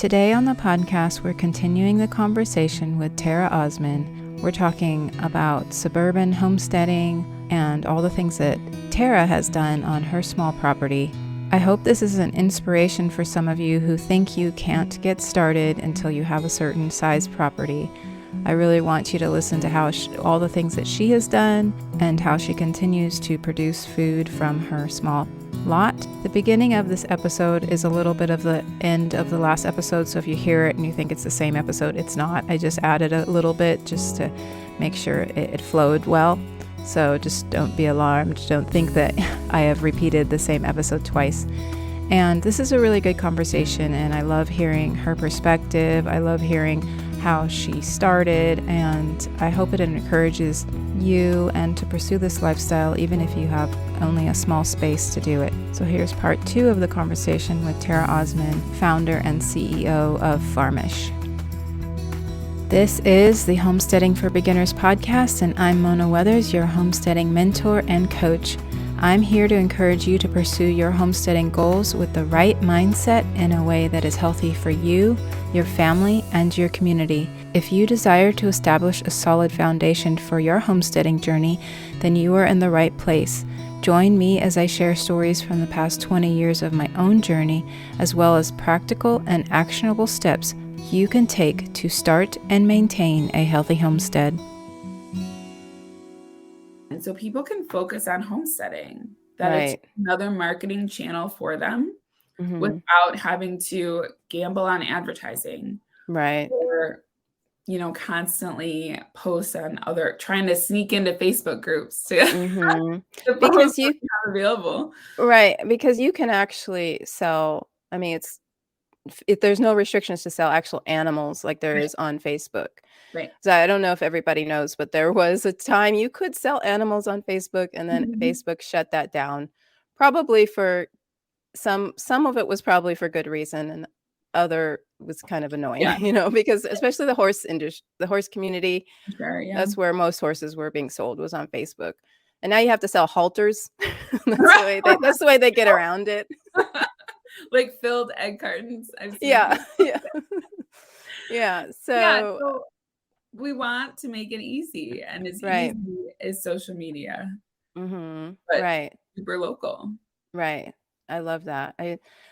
Today on the podcast, we're continuing the conversation with Terra Osman. We're talking about suburban homesteading and all the things that Terra has done on her small property. I hope this is an inspiration for some of you who think you can't get started until you have a certain size property. I really want you to listen to how all the things that she has done and how she continues to produce food from her small lot. The beginning of this episode is a little bit of the end of the last episode, so if you hear it and you think it's the same episode, it's not. I just added a little bit just to make sure it flowed well. So just don't be alarmed. Don't think that I have repeated the same episode twice. And this is a really good conversation, and I love hearing her perspective. I love hearing how she started, and I hope it encourages you and to pursue this lifestyle even if you have only a small space to do it. So here's part 2 of the conversation with Terra Osman, founder and CEO of Farmish. This is the Homesteading for Beginners podcast, and I'm Mona Weathers, your homesteading mentor and coach. I'm here to encourage you to pursue your homesteading goals with the right mindset in a way that is healthy for you, your family, and your community. If you desire to establish a solid foundation for your homesteading journey, then you are in the right place. Join me as I share stories from the past 20 years of my own journey, as well as practical and actionable steps you can take to start and maintain a healthy homestead. And so people can focus on homesteading, that It's another marketing channel for them without having to gamble on advertising. Or, constantly post on trying to sneak into Facebook groups to because you have available. Right. Because you can actually sell, there's no restrictions to sell actual animals like there is on Facebook. Right. So I don't know if everybody knows, but there was a time you could sell animals on Facebook, and then Facebook shut that down. Probably for some of it was probably for good reason, and other was kind of annoying, because especially the horse industry, the horse community, that's where most horses were being sold, was on Facebook. And now you have to sell halters. That's the way they get around it. Like filled egg cartons. I've seen So we want to make it easy, and as easy as social media. But super local. Right. I love that.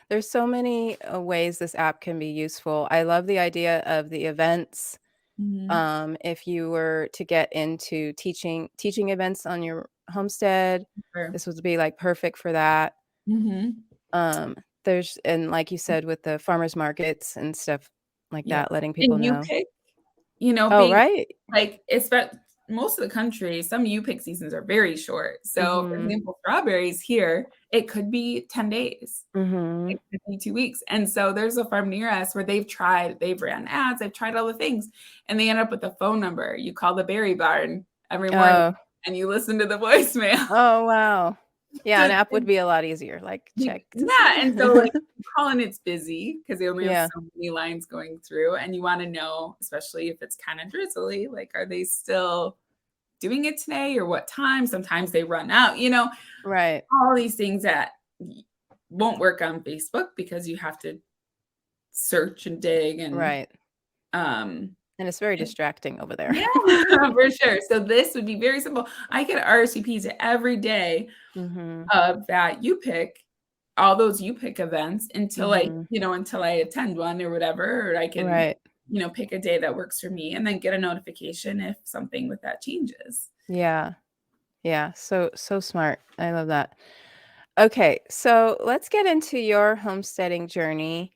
There's so many ways this app can be useful. I love the idea of the events. If you were to get into teaching events on your homestead, this would be like perfect for that. And like you said, with the farmers markets and stuff like that, letting people know. Like most of the country, some U-pick seasons are very short. So, for example, strawberries here, it could be 10 days. It could be 2 weeks. And so there's a farm near us where they've ran ads, they've tried all the things, and they end up with a phone number. You call the berry barn every morning and you listen to the voicemail. Oh, wow. Yeah, an app would be a lot easier. Like, check. And so like calling, it's busy because they only have so many lines going through, and you want to know, especially if it's kind of drizzly, like, are they still doing it today or what time? Sometimes they run out, all these things that won't work on Facebook because you have to search and dig and and it's very distracting over there. Yeah, for sure. So this would be very simple. I get RSVPs every day of that U-pick, all those U-pick events until until I attend one or whatever, or I can, pick a day that works for me and then get a notification if something with that changes. Yeah. Yeah. So smart. I love that. Okay. So let's get into your homesteading journey.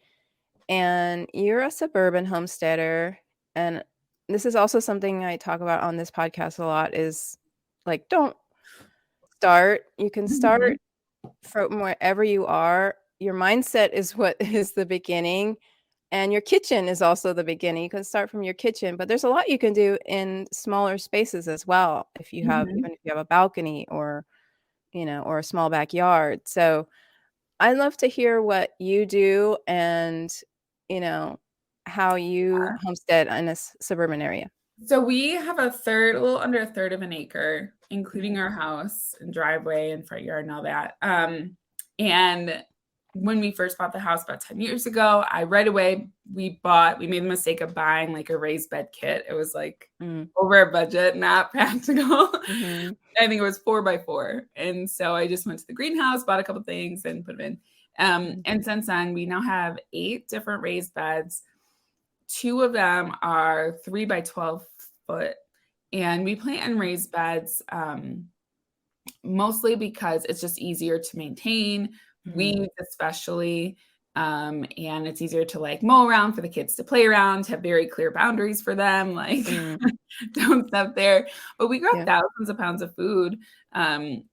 And you're a suburban homesteader. And this is also something I talk about on this podcast a lot, is like, don't start. You can start from wherever you are. Your mindset is what is the beginning, and your kitchen is also the beginning. You can start from your kitchen, but there's a lot you can do in smaller spaces as well. If you have, even if you have a balcony or a small backyard. So I'd love to hear what you do and, how you homestead in a suburban area. So we have a little under a third of an acre, including our house and driveway and front yard and all that. And when we first bought the house about 10 years ago, right away we made the mistake of buying like a raised bed kit. It was like over our budget, not practical. Mm-hmm. I think it was 4x4. And so I just went to the greenhouse, bought a couple things and put them in. And since then we now have 8 different raised beds. 2 of them are 3x12 foot. And we plant in raised beds mostly because it's just easier to maintain, weeds especially, and it's easier to like mow around for the kids to play around, have very clear boundaries for them, like don't step there. But we grow thousands of pounds of food.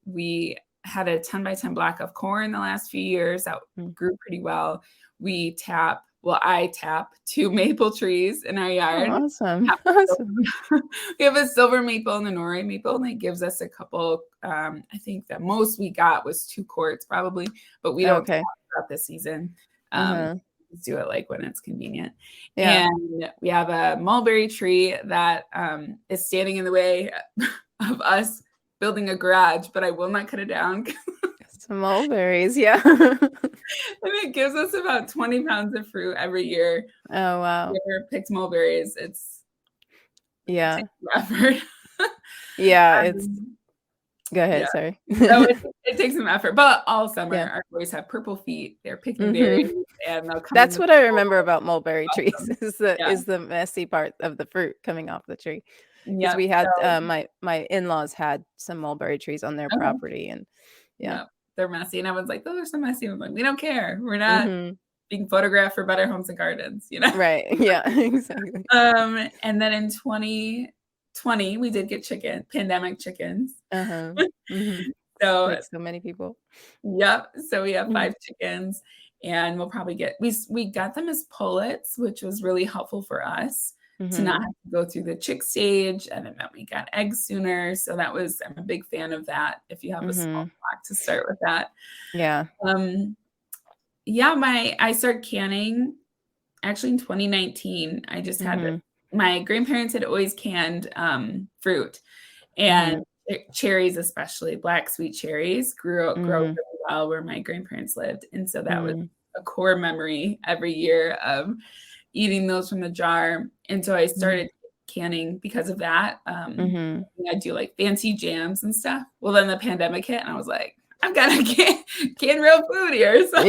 We had a 10x10 block of corn the last few years that grew pretty well. I tap 2 maple trees in our yard. Oh, awesome. We have a silver maple and a Norway maple, and it gives us a couple. I think the most we got was 2 quarts probably, but we don't tap throughout the season. Do it like when it's convenient. Yeah. And we have a mulberry tree that is standing in the way of us building a garage, but I will not cut it down. Some mulberries, yeah. And it gives us about 20 pounds of fruit every year. Oh, wow. Whoever picks mulberries, it's effort. Yeah, go ahead, sorry. So it takes some effort, but all summer our boys have purple feet. They're picking berries, and they'll come. That's what I remember about mulberry trees is the messy part of the fruit coming off the tree. Because we had my in-laws had some mulberry trees on their property, and they're messy. And everyone's like, those are so messy. I'm like, we don't care. We're not being photographed for Better Homes and Gardens, Right. Yeah, exactly. And then in 2020, we did get pandemic chickens. So like so many people. Yep. So we have 5 chickens, and we'll probably we got them as pullets, which was really helpful for us to not have to go through the chick stage, and it meant we got eggs sooner. So I'm a big fan of that. If you have a small flock, to start with that. Yeah. I started canning actually in 2019. I just had my grandparents had always canned fruit, and cherries, especially black sweet cherries, grow really well where my grandparents lived. And so that was a core memory every year of eating those from the jar. And so I started canning because of that. I do like fancy jams and stuff. Well, then the pandemic hit, and I was like, I've got to can real food here. So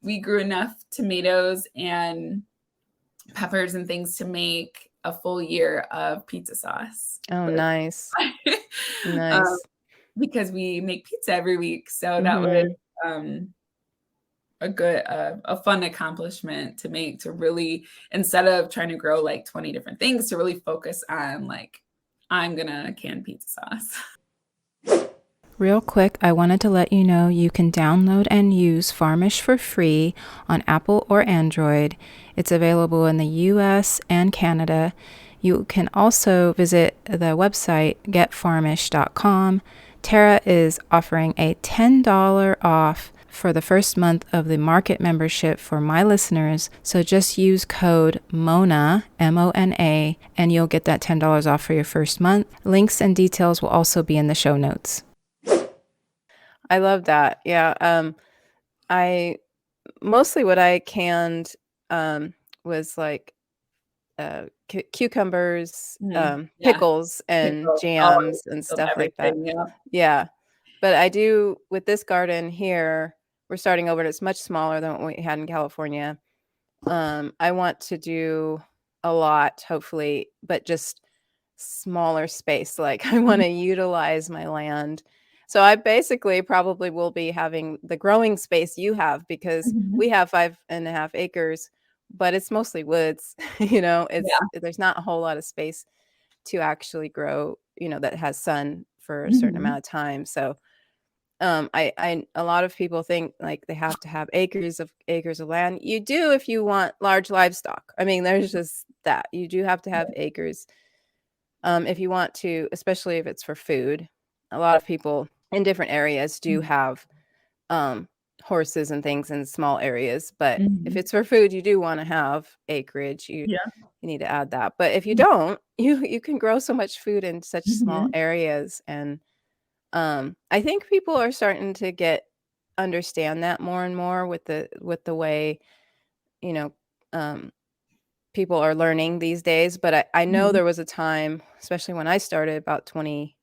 we grew enough tomatoes and peppers and things to make a full year of pizza sauce. Oh, nice. Nice. Because we make pizza every week. So that was a fun accomplishment to make, to really, instead of trying to grow like 20 different things, to really focus on like, I'm going to can pizza sauce. Real quick, I wanted to let you know you can download and use Farmish for free on Apple or Android. It's available in the US and Canada. You can also visit the website getfarmish.com. Terra is offering a $10 off for the first month of the market membership for my listeners. So just use code MONA, MONA, and you'll get that $10 off for your first month. Links and details will also be in the show notes. I love that. Yeah. I mostly what I canned was like cucumbers, pickles, and jams and stuff like that. Yeah. But I do with this garden here, we're starting over and it's much smaller than what we had in California. I want to do a lot, hopefully, but just smaller space. Like I want to utilize my land. So I basically probably will be having the growing space you have, because we have 5.5 acres, but it's mostly woods. There's not a whole lot of space to actually grow, that has sun for a certain amount of time. So a lot of people think like they have to have acres of land. You do if you want large livestock. I mean, there's just that. You do have to have acres if you want to, especially if it's for food. A lot of people in different areas do have horses and things in small areas, but if it's for food, you do want to have acreage. You need to add that. But if you don't, you can grow so much food in such small areas. And I think people are starting to get understand that more and more with the way, you know, people are learning these days. But I know Mhm. there was a time, especially when I started about 20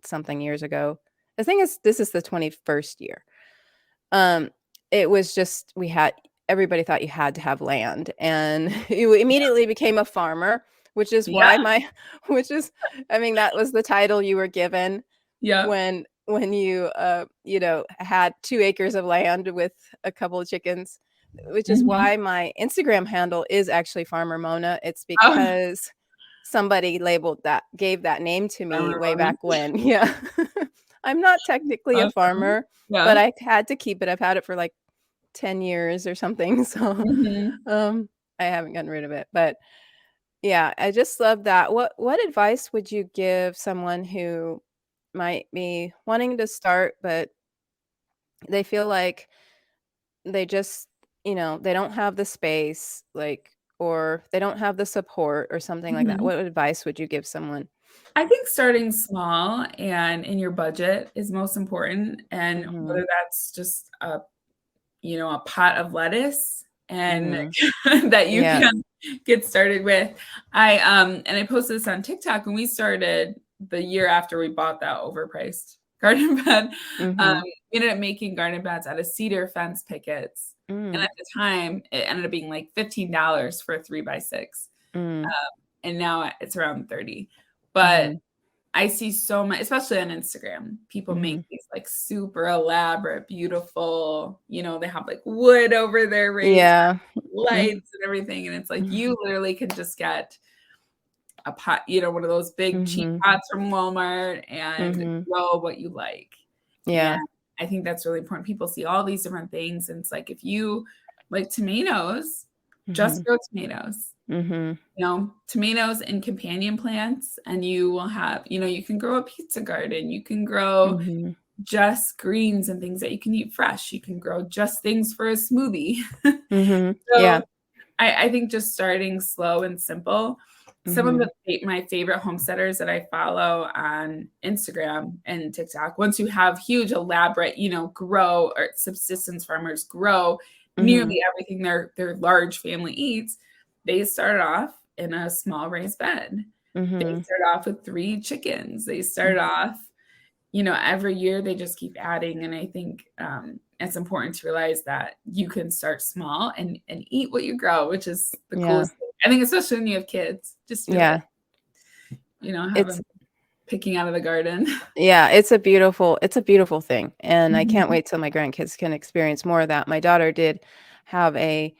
something years ago. I think this is the 21st year. Um, it was just everybody thought you had to have land, and you immediately became a farmer, which is Yeah. why which is, I mean, that was the title you were given Yeah. when you had 2 acres of land with a couple of chickens, which is Mhm. why my Instagram handle is actually Farmer Mona. It's Oh, because somebody gave that name to me Farmer way Mona. back when. Yeah. I'm not technically a Awesome. farmer, but Yeah. I had to keep it. I've had it for like 10 years or something. So Mhm. um I haven't gotten rid of it. But yeah, I just love that. What advice would you give someone who might be wanting to start, but they feel like they just, they don't have the space, like, or they don't have the support or something like that? Mhm. What advice would you give someone? I think starting small and in your budget is most important, and Mhm. whether that's just a pot of lettuce and Mhm. that you Yeah. can get started with. And I posted this on TikTok when we started the year after we bought that overpriced garden bed. Um, Mhm. we ended up making garden beds out of cedar fence pickets. And Mm. at the time, it ended up being like $15 for a 3x6. Mm. And now it's around 30. But Mhm. I see so much, especially on Instagram, people make Mhm. these like super elaborate, beautiful, they have like wood over their raised Yeah. Mhm. lights and everything. And it's like you literally can just get a pot, one of those big cheap Mhm. pots from Walmart and Mhm. grow what you like. And Yeah. I think that's really important. People see all these different things. And it's like if you like tomatoes, just Mhm. grow tomatoes. Mhm. Tomatoes and companion plants, and you will have, you can grow a pizza garden. You can grow Mhm. just greens and things that you can eat fresh. You can grow just things for a smoothie. Mhm. Yeah. So I think just starting slow and simple. Some of Mhm. my favorite homesteaders that I follow on Instagram and TikTok, once you have huge, elaborate, grow or subsistence farmers grow Mhm. nearly everything their large family eats, they start off in a small raised bed. They Mhm. start off with 3 chickens. They start Mhm. off, every year they just keep adding. And I think it's important to realize that you can start small and eat what you grow, which is the Yeah. coolest thing. I think, especially when you have kids, just feel like, Yeah. have It's them picking out of the garden. Yeah, it's a beautiful thing, and I can't Mhm. wait till my grandkids can experience more of that. My daughter did have a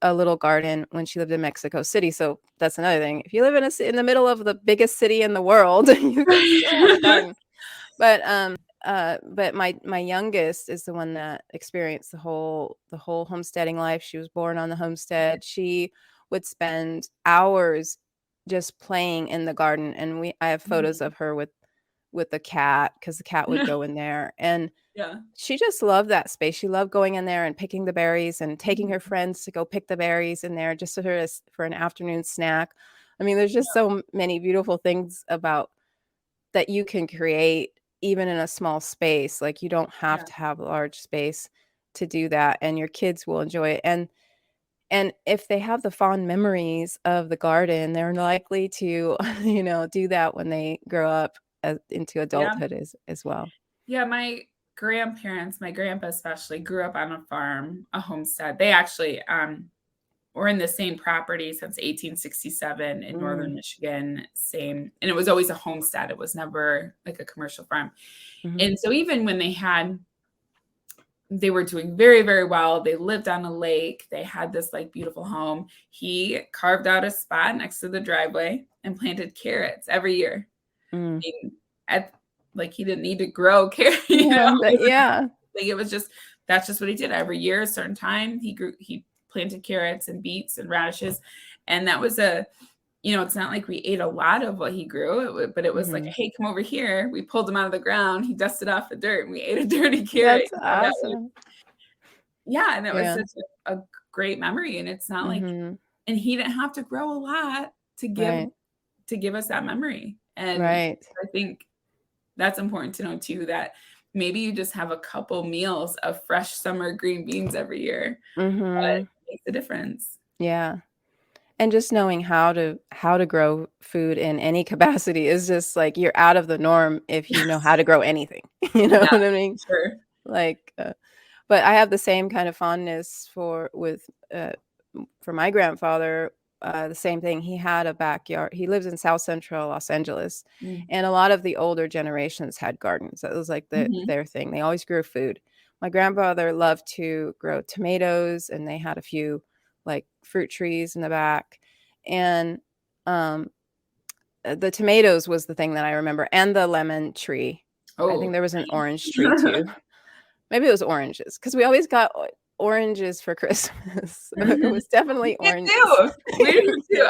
little garden when she lived in Mexico City, so that's another thing. If you live in the middle of the biggest city in the world, you can still have a Right. garden. But my youngest is the one that experienced the whole homesteading life. She was born on the homestead. She would spend hours just playing in the garden, and I have photos Mhm. of her with the cat, because the cat would go in there, and Yeah. she just loved that space. She loved going in there and picking the berries and taking her Mhm. friends to go pick the berries in there just for an afternoon snack. I mean, there's just so many beautiful things about that you can create even in a small space. Like, you don't have Yeah. to have a large space to do that, and your kids will enjoy it. And if they have the fond memories of the garden, they're likely to, do that when they grow up into Yeah. adulthood as well. Yeah. My grandparents, my grandpa especially, grew up on a farm, a homestead. They actually were in the same property since 1867 in northern Mm, Michigan. Same. And it was always a homestead. It was never like a commercial farm. mhm, And so even when they were doing very, very well. They lived on a lake. They had this like beautiful home. He carved out a spot next to the driveway and planted carrots every year. mm. I mean, at like he didn't need to grow carrots, Yeah, It was yeah. like it was just that's just what he did every year. A certain time he planted carrots and beets and radishes, and that was it's not like we ate a lot of what he grew, but it was like, Mhm. hey, come over here. We pulled him out of the ground. He dusted off the dirt, and we ate a dirty carrot. That's That was awesome. yeah, and it was Yeah. such a great memory, and it's not like Mhm. and he didn't have to grow a lot to Right, give us that memory, and right. I think that's important to know too, that maybe you just have a couple meals of fresh summer green beans every year. But it makes a difference. Yeah. And just knowing how to grow food in any capacity is just like you're out of the norm if you know how to grow anything. You know Yeah, what I mean? sure. Like, but I have the same kind of fondness for my grandfather. The same thing. He had a backyard. He lives in South Central Los Angeles, and a lot of the older generations had gardens. That was like their thing. They always grew food. My grandfather loved to grow tomatoes, and they had a few like fruit trees in the back. And the tomatoes was the thing that I remember, and the lemon tree. I think there was an orange tree too. Maybe it was oranges, because we always got oranges for Christmas. It was definitely oranges. We did too.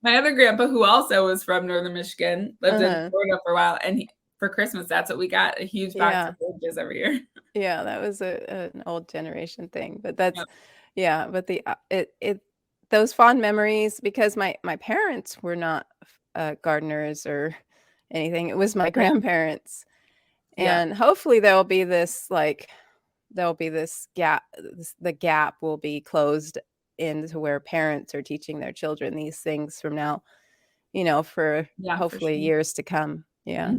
My other grandpa, who also was from northern Michigan, lived in Florida for a while, and for Christmas, that's what we got, a huge box of oranges every year. Yeah, that was an old generation thing, but that's but those fond memories, because my parents were not gardeners or anything. It was my grandparents. And hopefully there'll be this gap. The gap will be closed into where parents are teaching their children these things from now, for hopefully years to come. Yeah.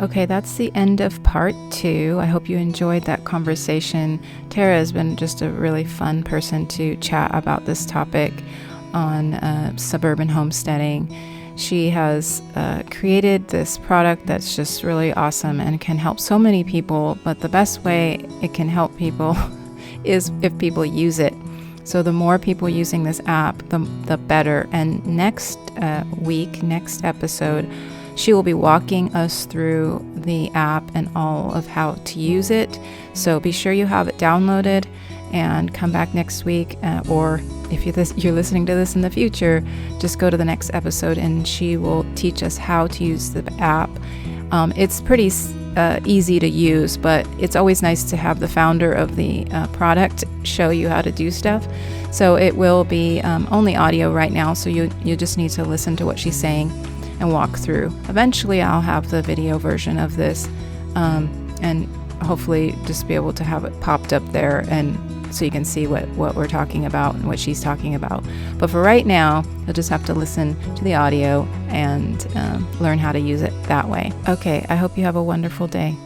Okay, that's the end of part 2. I hope you enjoyed that conversation. Terra has been just a really fun person to chat about this topic on suburban homesteading. She has created this product that's just really awesome and can help so many people, but the best way it can help people is if people use it. So the more people using this app, the better. And next episode, she will be walking us through the app and all of how to use it. So be sure you have it downloaded and come back next week. Or if you're listening to this in the future, just go to the next episode and she will teach us how to use the app. It's pretty easy to use, but it's always nice to have the founder of the product show you how to do stuff. So it will be only audio right now, so you just need to listen to what she's saying and walk through. Eventually I'll have the video version of this, and hopefully just be able to have it popped up there, and so you can see what we're talking about and what she's talking about. But for right now, you'll just have to listen to the audio and learn how to use it that way. Okay, I hope you have a wonderful day.